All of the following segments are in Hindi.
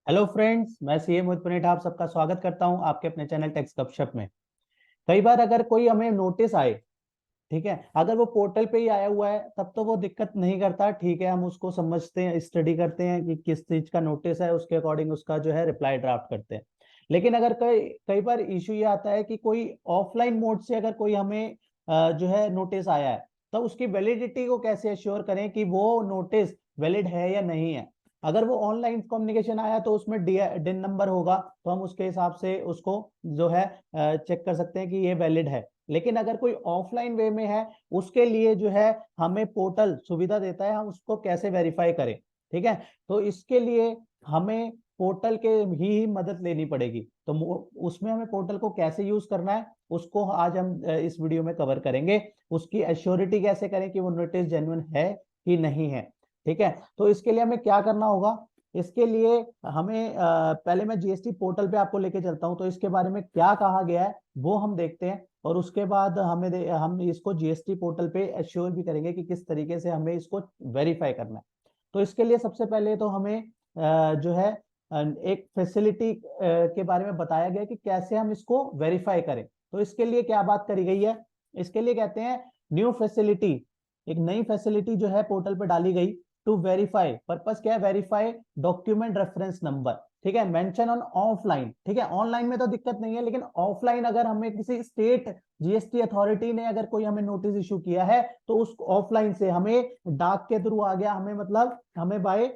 हेलो फ्रेंड्स, मैं सीए मोहित पुनेठ आप सबका स्वागत करता हूं आपके अपने चैनल टेक्स गपशप में। कई बार अगर कोई हमें नोटिस आए, ठीक है, अगर वो पोर्टल पे ही आया हुआ है तब तो वो दिक्कत नहीं करता, ठीक है, हम उसको समझते हैं, स्टडी करते हैं कि किस चीज का नोटिस है, उसके अकॉर्डिंग उसका जो है रिप्लाई ड्राफ्ट करते हैं। लेकिन अगर कई कई बार इशू ये आता है कि कोई ऑफलाइन मोड से अगर कोई हमें जो है नोटिस आया है, तो उसकी वैलिडिटी को कैसे अश्योर करें कि वो नोटिस वैलिड है या नहीं है। अगर वो ऑनलाइन कम्युनिकेशन आया तो उसमें डिन नंबर होगा, तो हम उसके हिसाब से उसको जो है चेक कर सकते हैं कि ये वैलिड है। लेकिन अगर कोई ऑफलाइन वे में है, उसके लिए जो है हमें पोर्टल सुविधा देता है, हम उसको कैसे वेरीफाई करें। ठीक है, तो इसके लिए हमें पोर्टल के ही मदद लेनी पड़ेगी। तो उसमें हमें पोर्टल को कैसे यूज करना है, उसको आज हम इस वीडियो में कवर करेंगे। उसकी एश्योरिटी कैसे करें कि वो नोटिस जेन्युइन है कि नहीं है। ठीक है, तो इसके लिए हमें क्या करना होगा। इसके लिए हमें पहले मैं जीएसटी पोर्टल पे आपको लेके चलता हूं, तो इसके बारे में क्या कहा गया है वो हम देखते हैं, और उसके बाद हम इसको जीएसटी पोर्टल पे एश्योर भी करेंगे कि किस तरीके से हमें इसको वेरीफाई करना है। तो इसके लिए सबसे पहले तो हमें जो है एक फैसिलिटी के बारे में बताया गया कि कैसे हम इसको वेरीफाई करें। तो इसके लिए क्या बात करी गई है, इसके लिए कहते हैं न्यू फैसिलिटी, एक नई फैसिलिटी जो है पोर्टल पे डाली गई। टू वेरीफाई, पर्पस क्या है, वेरीफाई डॉक्यूमेंट रेफरेंस नंबर। ठीक है, मेंशन ऑन ऑफलाइन। ठीक है, ऑनलाइन में तो दिक्कत नहीं है, लेकिन ऑफलाइन अगर हमें किसी स्टेट जीएसटी अथॉरिटी ने अगर कोई हमें नोटिस इशू किया है, तो उस ऑफलाइन से हमें डाक के थ्रू आ गया, हमें मतलब हमें बाय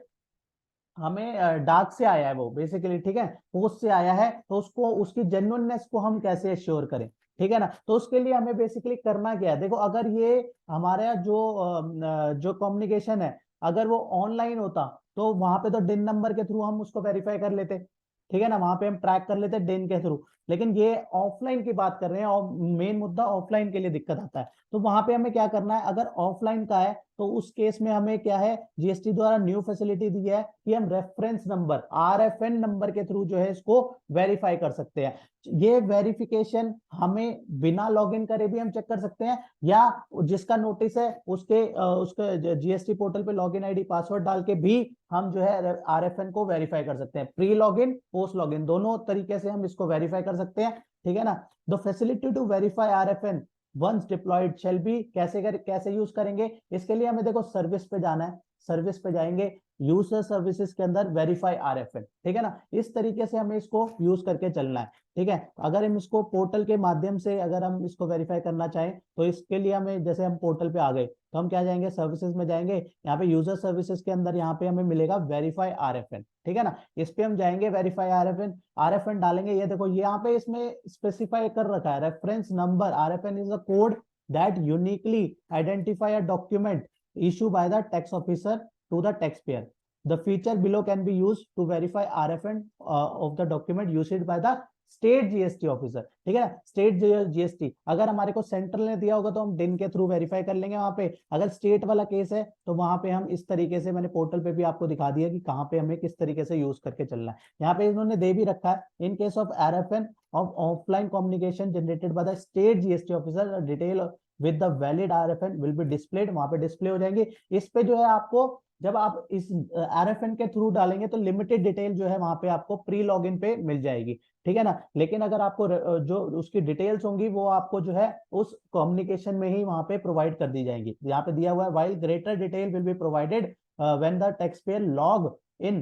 हमें डाक से आया है वो बेसिकली, ठीक है, पोस्ट से आया है, तो उसको उसकी जेन्युइननेस को हम कैसे एश्योर करें। ठीक है ना, तो उसके लिए हमें बेसिकली करना क्या है। देखो, अगर ये हमारा जो कम्युनिकेशन है, अगर वो ऑनलाइन होता तो वहां पे तो डिन नंबर के थ्रू हम उसको वेरीफाई कर लेते। ठीक है ना, वहां पे हम ट्रैक कर लेते डिन के थ्रू। लेकिन ये ऑफलाइन की बात कर रहे हैं, और मेन मुद्दा ऑफलाइन के लिए दिक्कत आता है। तो वहां पे हमें क्या करना है, अगर ऑफलाइन का है तो उस केस में हमें क्या है, जीएसटी द्वारा न्यू फैसिलिटी दी है कि हम रेफरेंस नंबर आरएफएन नंबर के थ्रू जो है इसको वेरीफाई कर सकते हैं। ये वेरिफिकेशन हमें बिना लॉगिन करे भी हम चेक कर सकते हैं, या जिसका नोटिस है उसके जीएसटी पोर्टल पे लॉगिन आईडी पासवर्ड डाल के भी हम जो है आरएफएन को वेरीफाई कर सकते हैं। प्री लॉगिन पोस्ट लॉगिन दोनों तरीके से हम इसको वेरीफाई कर सकते हैं। ठीक है ना, the facility to verify RFN once deployed shall be, कैसे यूज करेंगे। इसके लिए हमें देखो सर्विस पे जाना है, सर्विस पे जाएंगे, यूजर सर्विसेज के अंदर वेरीफाई आरएफएन। ठीक है ना, इस तरीके से हमें इसको यूज करके चलना है। ठीक है, अगर हम इसको पोर्टल के माध्यम से अगर हम इसको वेरीफाई करना चाहें, तो इसके लिए हमें, जैसे हम पोर्टल पे आ गए तो हम क्या जाएंगे, सर्विसेज में जाएंगे, यहाँ पे यूजर सर्विसेज के अंदर यहाँ पे हमें मिलेगा वेरीफाई आरएफएन। ठीक है ना, इस पे हम जाएंगे, वेरीफाई आरएफएन, आरएफएन डालेंगे। ये देखो, ये यहाँ पे इसमें स्पेसिफाई कर रखा है, reference number RFN is a code that uniquely identify a document issue by the tax officer to the tax payer. The feature below can be used to verify RFN of the document used by the state GST officer. ठीक है ना, स्टेट जीएसटी अगर हमारे को सेंट्रल ने दिया होगा तो हम डिन के थ्रू वेरीफाई कर लेंगे वहां पे। अगर स्टेट वाला केस है तो वहां पे हम इस तरीके से, मैंने पोर्टल पे भी आपको दिखा दिया कि कहाँ पे हमें किस तरीके से यूज करके चलना है। यहाँ पे इन्होंने दे भी रखा है, in case of RFN of offline communication generated by the state GST officer detail with the valid RFN will be displayed, वहां पे डिस्प्ले हो जाएंगे। इस पे जो है आपको, जब आप इस आरएफएन के थ्रू डालेंगे तो लिमिटेड डिटेल जो है वहां पे आपको प्री लॉगिन पे मिल जाएगी। ठीक है ना, लेकिन अगर आपको जो उसकी डिटेल्स होंगी वो आपको जो है उस कम्युनिकेशन में ही वहां पे प्रोवाइड कर दी जाएंगी। यहाँ पे दिया हुआ है, while greater detail will be provided when the tax pair log in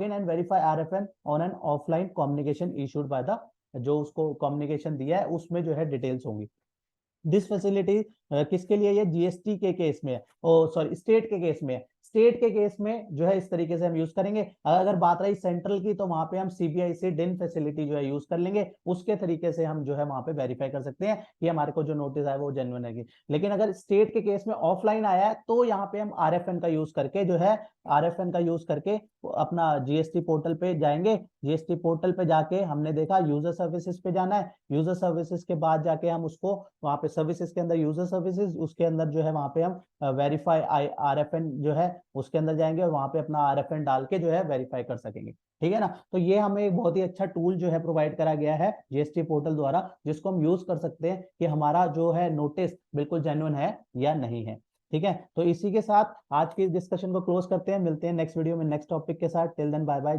and verify RFN on an offline communication issued by the, जो उसको कम्युनिकेशन दिया है उसमें जो है डिटेल्स होंगी। दिस फैसिलिटी किसके लिए, ये जीएसटी के केस में है, ओ सॉरी स्टेट के केस में है। स्टेट के केस में जो है इस तरीके से हम यूज करेंगे। अगर बात रही सेंट्रल की, तो वहां पे हम सीबीआईसी डिन फैसिलिटी जो है यूज कर लेंगे, उसके तरीके से हम जो है वहां पे वेरीफाई कर सकते हैं कि हमारे को जो नोटिस आया वो जेन्युइन है। लेकिन अगर स्टेट के केस में ऑफलाइन आया है तो यहाँ पे हम आरएफएन का यूज करके जो है, आरएफएन का यूज करके अपना जीएसटी पोर्टल पे जाएंगे। जीएसटी पोर्टल पे जाके हमने देखा यूजर सर्विसेज पे जाना है, यूजर सर्विसेज के बाद जाके हम उसको वहां पे सर्विसेज के अंदर यूजर सर्विसेज, उसके अंदर जो है वहां पे हम वेरीफाई आरएफएन जो है उसके अंदर जाएंगे, और वहां पे अपना आरएफएन डाल के जो है वेरीफाई कर सकेंगे। ठीक है ना, तो ये हमें एक बहुत ही अच्छा टूल जो है प्रोवाइड करा गया है जीएसटी पोर्टल द्वारा, जिसको हम यूज कर सकते हैं कि हमारा जो है नोटिस बिल्कुल जेन्युइन है या नहीं है। ठीक है, तो इसी के साथ आज की डिस्कशन को क्लोज करते हैं, मिलते हैं नेक्स्ट वीडियो में नेक्स्ट टॉपिक के साथ। Till then bye bye.